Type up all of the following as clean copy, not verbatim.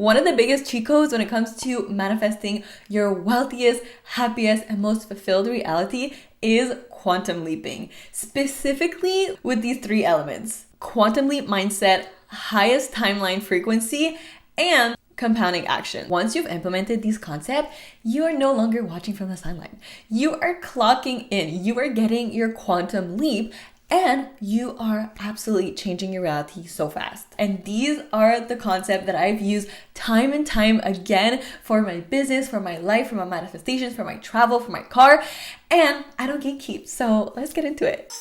One of the biggest cheat codes when it comes to manifesting your wealthiest, happiest, and most fulfilled reality is quantum leaping. Specifically with these three elements: quantum leap mindset, highest timeline frequency, and compounding action. Once you've implemented these concepts, you are no longer watching from the sideline. You are clocking in. You are getting your quantum leap, and you are absolutely changing your reality so fast. And these are the concepts that I've used time and time again for my business, for my life, for my manifestations, for my travel, for my car, and I don't gatekeep. So let's get into it.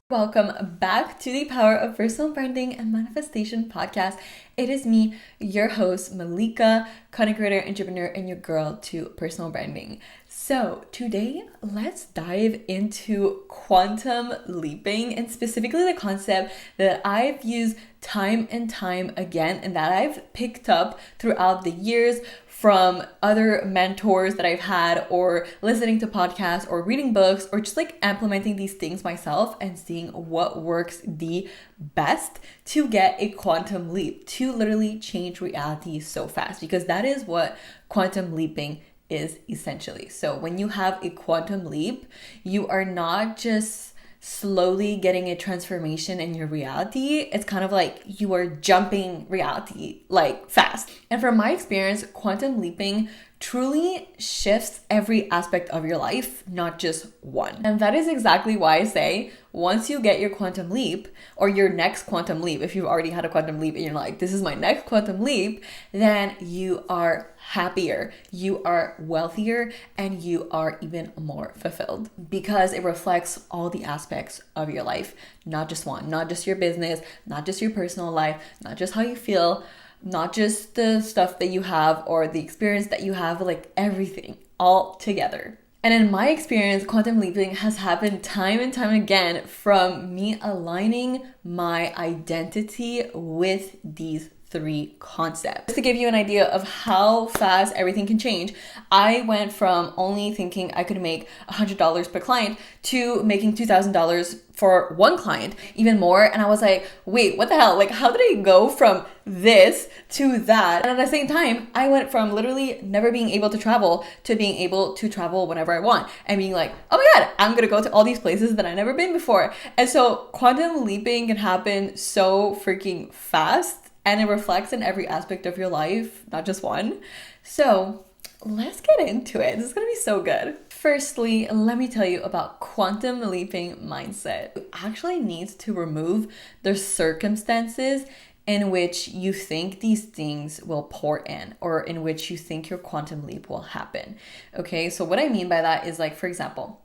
Welcome back to the Power of Personal Branding and Manifestation podcast. It is me, your host, Malika, content creator, entrepreneur, and your girl to personal branding. So today, let's dive into quantum leaping, and specifically the concept that I've used time and time again and that I've picked up throughout the years from other mentors that I've had, or listening to podcasts, or reading books, or just like implementing these things myself and seeing what works the best to get a quantum leap, to literally change reality so fast, because that is what quantum leaping is essentially. So when you have a quantum leap, you are not just slowly getting a transformation in your reality. It's kind of like you are jumping reality like fast. And from my experience, quantum leaping truly shifts every aspect of your life, not just one. And that is exactly why I say, once you get your quantum leap, or your next quantum leap, if you've already had a quantum leap and you're like, this is my next quantum leap, then you are happier, you are wealthier, and you are even more fulfilled, because it reflects all the aspects of your life, not just one, not just your business, not just your personal life, not just how you feel, not just the stuff that you have or the experience that you have, like everything all together. And in my experience, quantum leaping has happened time and time again from me aligning my identity with these three concepts. Just to give you an idea of how fast everything can change, I went from only thinking I could make $100 per client to making $2,000 for one client, even more. And I was like, wait, what the hell? Like, how did I go from this to that? And at the same time, I went from literally never being able to travel to being able to travel whenever I want, and being like, oh my God, I'm gonna go to all these places that I've never been before. And so quantum leaping can happen so freaking fast, and it reflects in every aspect of your life, not just one. So let's get into it. This is gonna be so good. Firstly, let me tell you about quantum leaping mindset. You actually need to remove the circumstances in which you think these things will pour in, or in which you think your quantum leap will happen. Okay, so what I mean by that is, like, for example,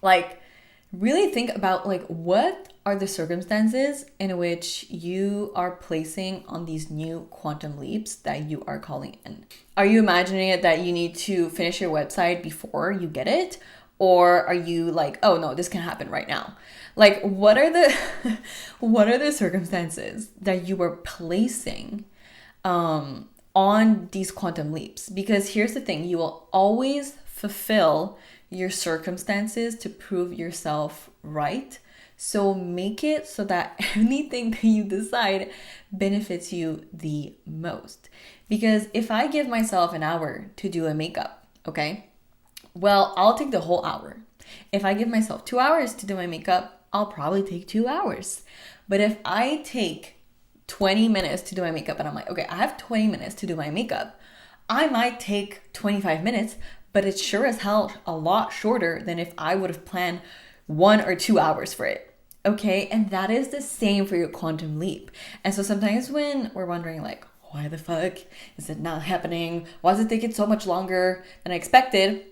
like, really think about, like, what are the circumstances in which you are placing on these new quantum leaps that you are calling in? Are you imagining it that you need to finish your website before you get it? Or are you like, oh no, this can happen right now? Like, what are the what are the circumstances that you are placing on these quantum leaps? Because here's the thing, you will always fulfill your circumstances to prove yourself right. So make it so that anything that you decide benefits you the most. Because if I give myself an hour to do a makeup, okay, well, I'll take the whole hour. If I give myself 2 hours to do my makeup, I'll probably take 2 hours. But if I take 20 minutes to do my makeup and I'm like, okay, I have 20 minutes to do my makeup, I might take 25 minutes, but it's sure as hell a lot shorter than if I would have planned 1 or 2 hours for it. Okay, and that is the same for your quantum leap. And so sometimes when we're wondering, like, why the fuck is it not happening? Why does it take it so much longer than I expected?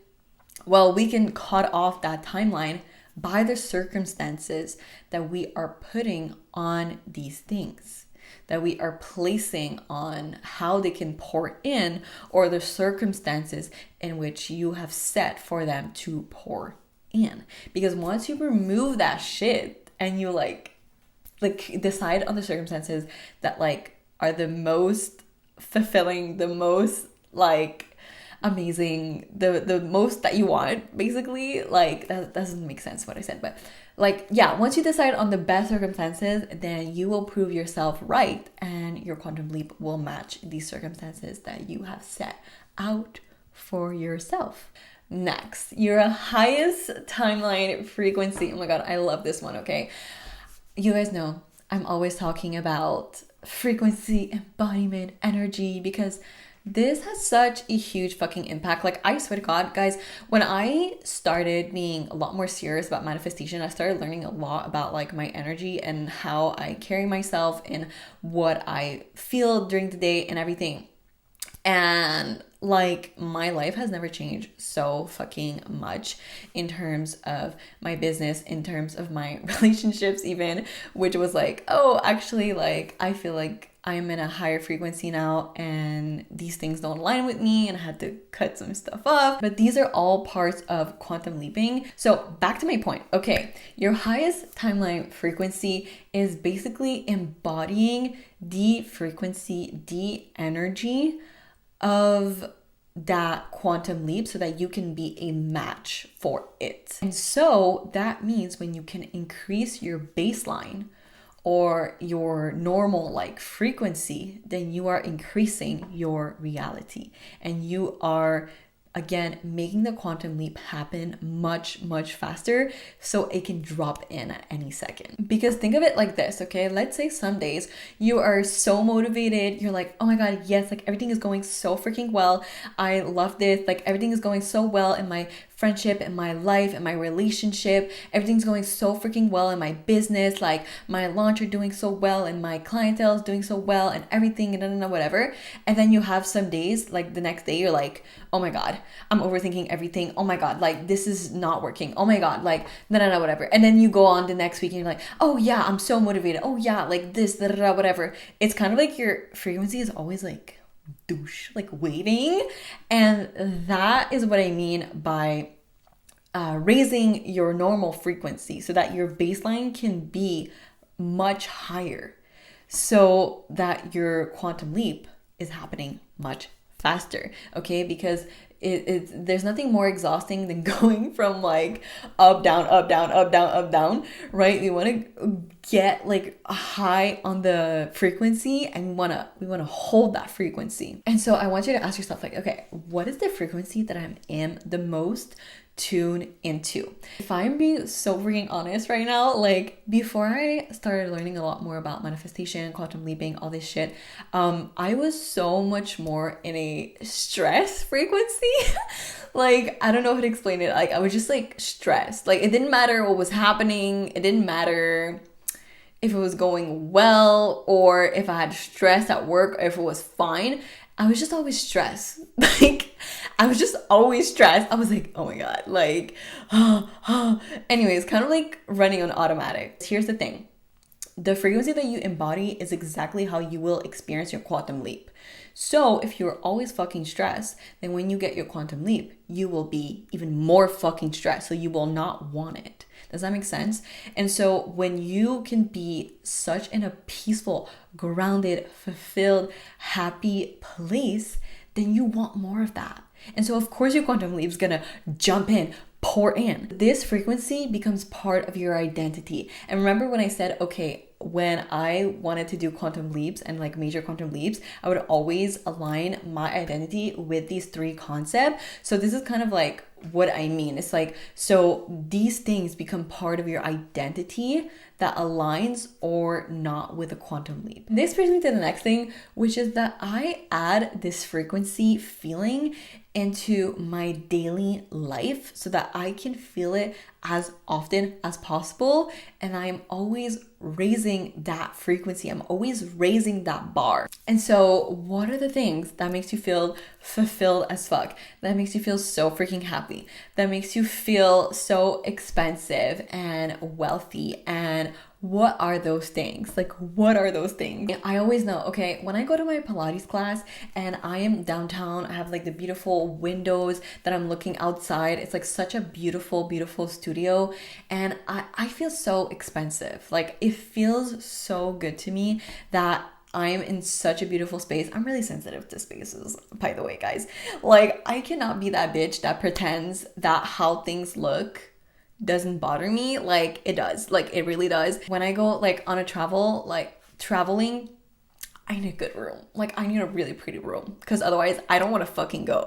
Well, we can cut off that timeline by the circumstances that we are putting on these things, that we are placing on how they can pour in, or the circumstances in which you have set for them to pour in. Because once you remove that shit and you like decide on the circumstances that like are the most fulfilling, the most like amazing, the most that you want, basically. Like, that doesn't make sense what I said, but like, yeah, once you decide on the best circumstances, then you will prove yourself right, and your quantum leap will match these circumstances that you have set out for yourself. Next, your highest timeline frequency. Oh my God, I love this one, okay? You guys know I'm always talking about frequency, embodiment, energy, because this has such a huge fucking impact. Like, I swear to God, guys, when I started being a lot more serious about manifestation, I started learning a lot about like my energy and how I carry myself and what I feel during the day and everything. And like, my life has never changed so fucking much in terms of my business, in terms of my relationships even, which was like, oh, actually, like, I feel like I'm in a higher frequency now and these things don't align with me and I had to cut some stuff off. But these are all parts of quantum leaping. So back to my point. Okay, your highest timeline frequency is basically embodying the frequency, the energy of that quantum leap so that you can be a match for it. And so that means when you can increase your baseline or your normal like frequency, then you are increasing your reality and you are again making the quantum leap happen much faster so it can drop in at any second. Because think of it like this, okay? Let's say some days you are so motivated, you're like, oh my God, yes, like everything is going so freaking well, I love this, like everything is going so well in my friendship, in my life, in my relationship, everything's going so freaking well in my business, like my launch are doing so well and my clientele is doing so well and everything and whatever. And then you have some days, like the next day you're like, oh my God, I'm overthinking everything. Oh my God, like this is not working. Oh my God, like whatever. And then you go on the next week and you're like, oh yeah, I'm so motivated. Oh yeah, like this, whatever. It's kind of like your frequency is always like douche, like waiting. And that is what I mean by raising your normal frequency so that your baseline can be much higher so that your quantum leap is happening much faster, okay? Because there's nothing more exhausting than going from like up, down, up, down, up, down, up, down, right? We want to get like a high on the frequency and we want to hold that frequency. And so I want you to ask yourself like, okay, what is the frequency that I'm in the most tune into? If I'm being so freaking honest right now, like before I started learning a lot more about manifestation, quantum leaping, all this shit, I was so much more in a stress frequency. Like, I don't know how to explain it. Like, I was just like stressed. Like, it didn't matter what was happening. It didn't matter if it was going well or if I had stress at work or if it was fine. I was just always stressed. Like, I was just always stressed. I was like, oh my God, like, anyways, kind of like running on automatic. Here's the thing. The frequency that you embody is exactly how you will experience your quantum leap. So if you're always fucking stressed, then when you get your quantum leap, you will be even more fucking stressed. So you will not want it. Does that make sense? And so when you can be such in a peaceful, grounded, fulfilled, happy place, then you want more of that. And so of course your quantum leap is gonna jump in, pour in. This frequency becomes part of your identity. And remember when I said, okay, when I wanted to do quantum leaps and like major quantum leaps, I would always align my identity with these three concepts. So this is kind of like what I mean. It's like, so these things become part of your identity that aligns or not with a quantum leap. This brings me to the next thing, which is that I add this frequency feeling into my daily life so that I can feel it as often as possible. And I'm always raising that frequency. I'm always raising that bar. And so what are the things that makes you feel fulfilled as fuck? That makes you feel so freaking happy? That makes you feel so expensive and wealthy? And what are those things? Like, what are those things? I always know, okay, when I go to my Pilates class and I am downtown, I have like the beautiful windows that I'm looking outside. It's like such a beautiful, beautiful studio. And I feel so expensive. Like, it feels so good to me that I'm in such a beautiful space. I'm really sensitive to spaces, by the way, guys. Like, I cannot be that bitch that pretends that how things look doesn't bother me. Like, it does. Like, it really does. When I go like on a traveling, I need a good room. Like, I need a really pretty room because otherwise I don't want to fucking go.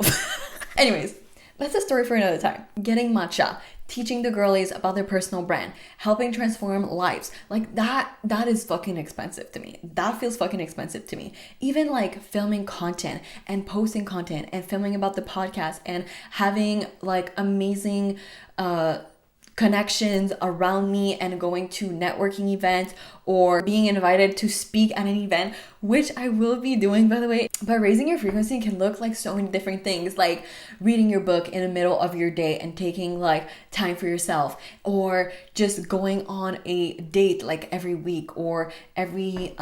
Anyways, that's a story for another time. Getting matcha, teaching the girlies about their personal brand, helping transform lives. Like that is fucking expensive to me. That feels fucking expensive to me. Even like filming content and posting content and filming about the podcast and having like amazing connections around me and going to networking events or being invited to speak at an event, which I will be doing, by the way. But raising your frequency can look like so many different things, like reading your book in the middle of your day and taking like time for yourself, or just going on a date like every week or every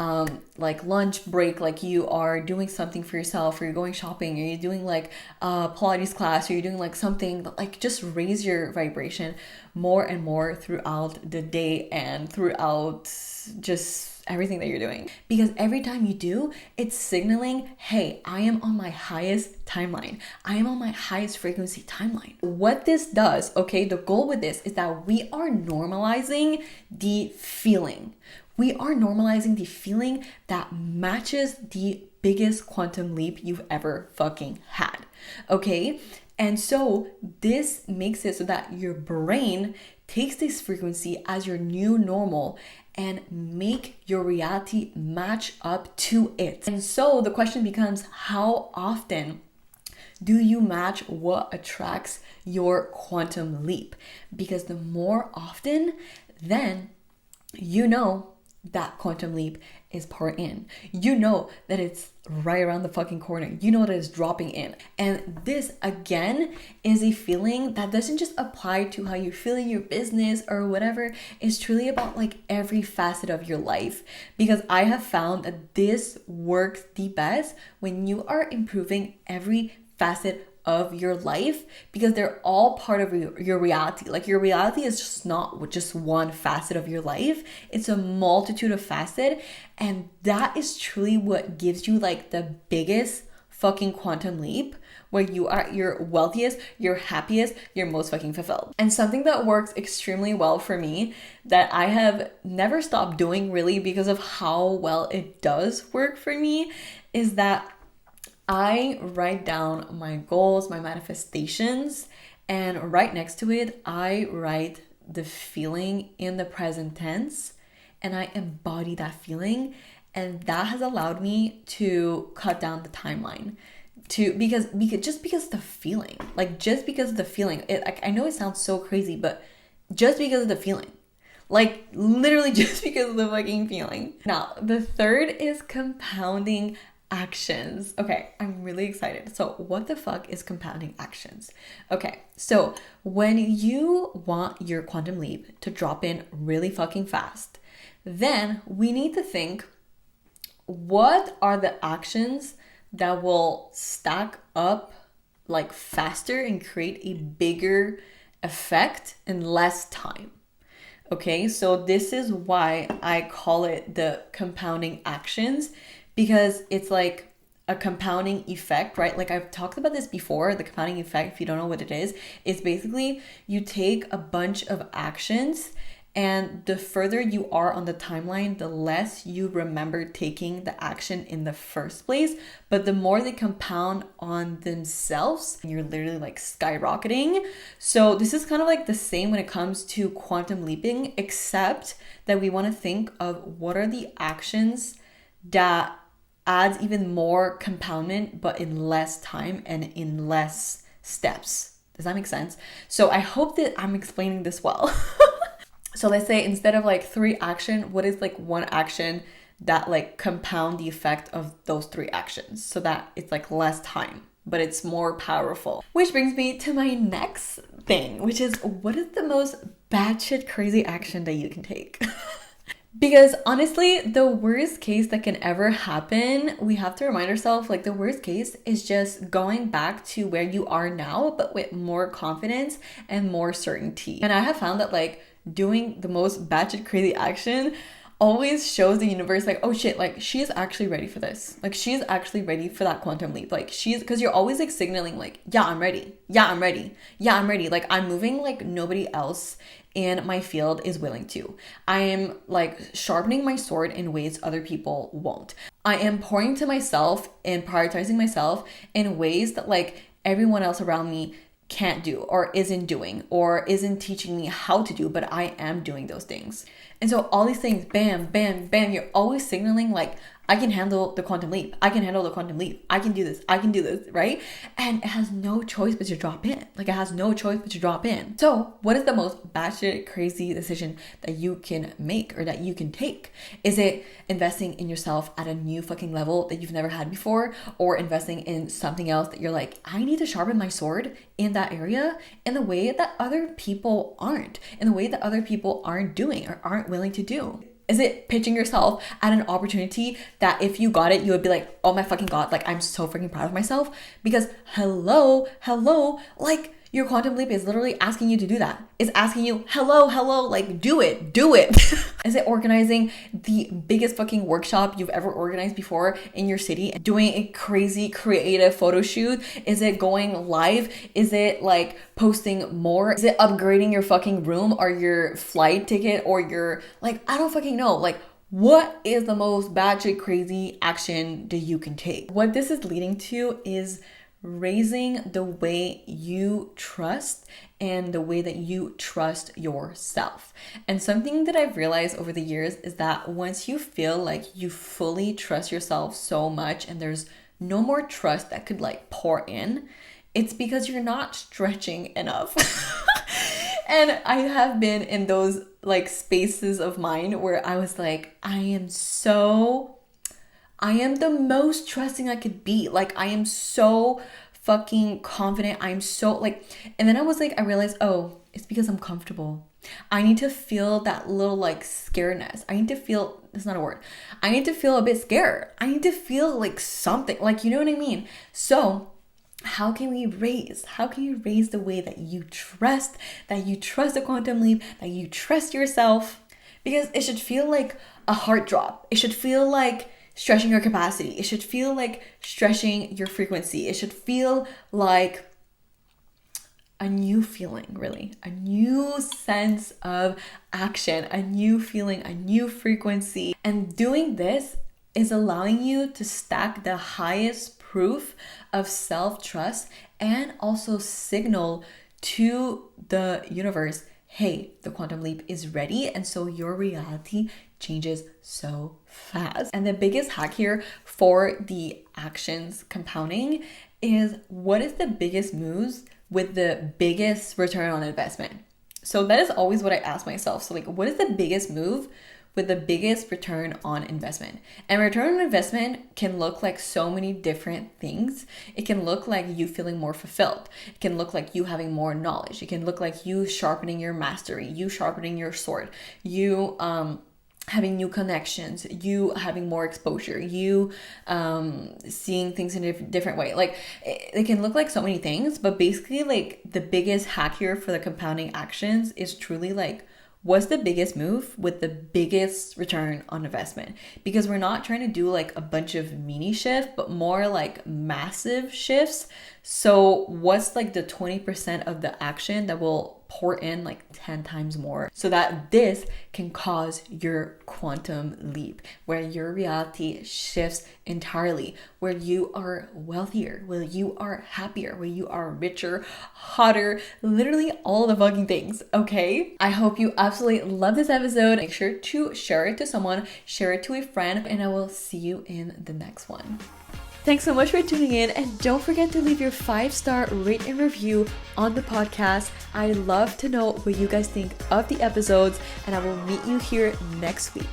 like lunch break, like you are doing something for yourself, or you're going shopping, or you're doing like a Pilates class, or you're doing like something that, like, just raise your vibration more and more throughout the day and throughout just everything that you're doing. Because every time you do, it's signaling, hey, I am on my highest timeline. I am on my highest frequency timeline. What this does, okay, the goal with this is that we are normalizing the feeling. We are normalizing the feeling that matches the biggest quantum leap you've ever fucking had, okay? And so this makes it so that your brain takes this frequency as your new normal and make your reality match up to it. And so the question becomes, how often do you match what attracts your quantum leap? Because the more often, then you know that quantum leap is pouring in. You know that it's right around the fucking corner. You know that it's dropping in. And this, again, is a feeling that doesn't just apply to how you feel in your business or whatever. It's truly about like every facet of your life. Because I have found that this works the best when you are improving every facet of your life, because they're all part of your reality. Like, your reality is just not just one facet of your life. It's a multitude of facets, and that is truly what gives you like the biggest fucking quantum leap, where you are your wealthiest, your happiest, your most fucking fulfilled. And something that works extremely well for me, that I have never stopped doing really because of how well it does work for me, is that I write down my goals, my manifestations, and right next to it, I write the feeling in the present tense, and I embody that feeling. And that has allowed me to cut down the timeline because the feeling, I know it sounds so crazy, but just because of the feeling, like literally just because of the fucking feeling. Now, the third is compounding actions. Okay, I'm really excited. So what the fuck is compounding actions? Okay, so when you want your quantum leap to drop in really fucking fast, then we need to think, what are the actions that will stack up like faster and create a bigger effect in less time? Okay, so this is why I call it the compounding actions, because it's like a compounding effect, right? Like, I've talked about this before. The compounding effect, if you don't know what it is basically you take a bunch of actions, and the further you are on the timeline, the less you remember taking the action in the first place. But the more they compound on themselves, you're literally like skyrocketing. So this is kind of like the same when it comes to quantum leaping, except that we want to think of what are the actions that adds even more compoundment, but in less time and in less steps. Does that make sense? So I hope that I'm explaining this well. So let's say instead of like 3 action, what is like 1 action that like compound the effect of those 3 actions, so that it's like less time, but it's more powerful. Which brings me to my next thing, which is, what is the most batshit crazy action that you can take? Because honestly, the worst case that can ever happen, we have to remind ourselves, like, the worst case is just going back to where you are now, but with more confidence and more certainty. And I have found that like doing the most batshit crazy action always shows the universe like, oh shit, like she is actually ready for this. Like she is actually ready for that quantum leap. Like because you're always like signaling like, yeah, I'm ready. Yeah, I'm ready. Yeah, I'm ready. Like I'm moving like nobody else in my field is willing to. I am like sharpening my sword in ways other people won't. I am pouring to myself and prioritizing myself in ways that like everyone else around me can't do or isn't doing or isn't teaching me how to do, but I am doing those things. And so all these things, bam, bam, bam, you're always signaling like, I can handle the quantum leap. I can handle the quantum leap. I can do this. I can do this, right? And it has no choice but to drop in. Like it has no choice but to drop in. So what is the most batshit crazy decision that you can make or that you can take? Is it investing in yourself at a new fucking level that you've never had before, or investing in something else that you're like, I need to sharpen my sword in that area in the way that other people aren't, in the way that other people aren't doing or aren't willing to do? Is it pitching yourself at an opportunity that if you got it, you would be like, oh my fucking God, like I'm so freaking proud of myself? Because hello, like your quantum leap is literally asking you to do that. It's asking you, hello, like do it. Is it organizing the biggest fucking workshop you've ever organized before in your city, doing a crazy creative photo shoot? Is it going live? Is it like posting more? Is it upgrading your fucking room or your flight ticket or your, like, I don't fucking know. Like, what is the most batshit crazy action that you can take? What this is leading to is raising the way you trust and the way that you trust yourself. And something that I've realized over the years is that once you feel like you fully trust yourself so much and there's no more trust that could like pour in, it's because you're not stretching enough. And I have been in those like spaces of mind where I was like, I am the most trusting I could be. Like, I am so fucking confident. I'm so like, and then I realized, oh, it's because I'm comfortable. I need to feel that little like scaredness. I need to feel, it's not a word. I need to feel a bit scared. I need to feel like something, like, you know what I mean? So how can you raise the way that you trust the quantum leap, that you trust yourself? Because it should feel like a heart drop. It should feel like stretching your capacity. It should feel like stretching your frequency. It should feel like a new feeling, really, a new sense of action, a new feeling, a new frequency. And doing this is allowing you to stack the highest proof of self-trust and also signal to the universe, hey, the quantum leap is ready. And so your reality changes so fast. And the biggest hack here for the actions compounding is, what is the biggest moves with the biggest return on investment? So that is always what I ask myself. So like, what is the biggest move with the biggest return on investment? And return on investment can look like so many different things. It can look like you feeling more fulfilled. It can look like you having more knowledge. It can look like you sharpening your mastery, you sharpening your sword, you having new connections, you having more exposure, you seeing things in a different way. Like it can look like so many things, but basically like the biggest hack here for the compounding actions is truly like, what's the biggest move with the biggest return on investment? Because we're not trying to do like a bunch of mini shifts, but more like massive shifts. So what's like the 20% of the action that will pour in like 10 times more, so that this can cause your quantum leap, where your reality shifts entirely, where you are wealthier, where you are happier, where you are richer, hotter, literally all the fucking things, okay? I hope you absolutely love this episode. Make sure to share it to someone, share it to a friend, and I will see you in the next one. Thanks so much for tuning in, and don't forget to leave your 5-star rate and review on the podcast. I love to know what you guys think of the episodes, and I will meet you here next week.